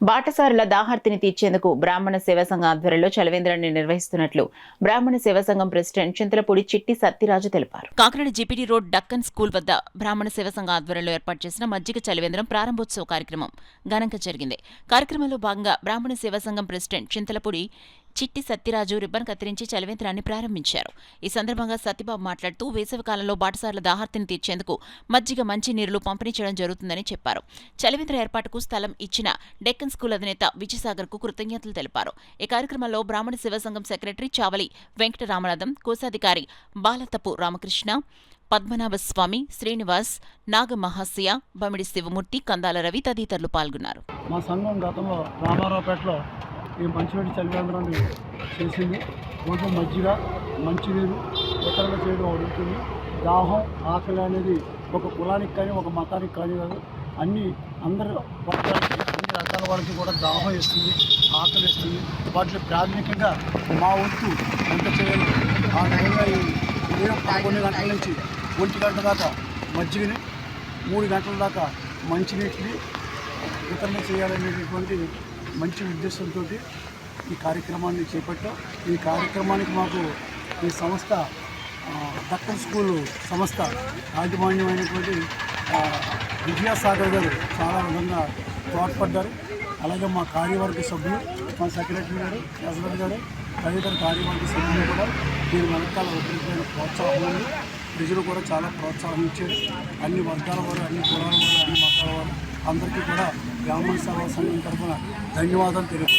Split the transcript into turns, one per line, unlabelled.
బాటసారుల దాహార్తిని తీర్చేందుకు బ్రాహ్మణ సేవా సంఘం ఆధ్వర్యంలో చలవేంద్రాన్ని నిర్వహిస్తున్నట్లు బ్రాహ్మణ సేవా సంఘం ప్రెసిడెంట్ చింతలపూడి చిట్టి సత్యరాజు తెలిపారు. Kakinada GPT road Deccan school వద్ద బ్రాహ్మణ సేవా సంఘం ఆధ్వర్యంలో ఏర్పాటు చేసిన మజ్జిగ చలవేంద్రం ప్రారంభోత్సవ కార్యక్రమం ఘనంగా జరిగింది. కార్యక్రమంలో భాగంగా బ్రాహ్మణ సేవా సంఘం ప్రెసిడెంట్ చింతలపూడి చిట్టి సత్యరాజు రిబ్బన్ కత్తిరించి చలవేంద్రాన్ని ప్రారంభించారు. ఈ సందర్భంగా సత్యబాబు మాట్లాడుతూ వేసవికాలంలో బాటసార్ల దాహార్తిని తీర్చేందుకు మజ్జిగ మంచినీరులు పంపిణీ చేయడం జరుగుతుందని చెప్పారు. చలవేంద్ర ఏర్పాటుకు స్థలం ఇచ్చిన డెక్కన్ స్కూల్ అధినేత విజయసాగర్ కు కృతజ్ఞతలు తెలిపారు. ఈ కార్యక్రమంలో బ్రాహ్మణ సేవా సంఘం సెక్రటరీ చావలి వెంకటరామనాథం, కోశాధికారి బాలతపు రామకృష్ణ, పద్మనాభస్వామి, శ్రీనివాస్, నాగమహాశయ, బమిడి శివమూర్తి, కందాల రవి తదితరులు పాల్గొన్నారు.
మా సంఘం గతంలో రామారావుపేటలో ఈ మంచినీటి చలివేంద్రాన్ని చేసింది. రోజు మజ్జిగ, మంచినీరు వితరణ చేయడం అడుగుతుంది. దాహం, ఆకలి అనేది ఒక కులానికి కానీ ఒక మతానికి కానీ కాదు, అందరి వర్గాలకి, అన్ని రకాల వాళ్ళకి కూడా దాహం ఇస్తుంది, ఆకలి ఇస్తుంది. వాటిని ప్రాథమికంగా మా వంతు ఎంత చేయాలి ఆ విధంగా ఉదయం 11 గంటల నుంచి 1 గంట దాకా మజ్జిగని, 3 గంటల దాకా మంచినీటిని వితరణ చేయాలనేటువంటి మంచి ఉద్దేశంతో ఈ కార్యక్రమాన్ని చేపట్టాం. ఈ కార్యక్రమానికి మాకు ఈ సంస్థ దక్కన్ స్కూల్ సంస్థ యాజమాన్యమైనటువంటి విజయసాగర్ గారు చాలా విధంగా తోడ్పడ్డారు. అలాగే మా కార్యవర్గ సభ్యులు, మా సెక్రటరీ గారు, ప్రెసిడెంట్ గారు, తదితర కార్యవర్గ సభ్యులు కూడా దీని వెనకాల ఒకరికైన ప్రోత్సాహం ఉంది. ప్రజలు కూడా చాలా ప్రోత్సాహం ఇచ్చారు. అన్ని వర్గాల వారు, అన్ని కులాల వారు, అన్ని మతాల వారు అందరికీ కూడా బ్రాహ్మణ సేవా సంఘం తరఫున ధన్యవాదాలు తెలియజేస్తారు.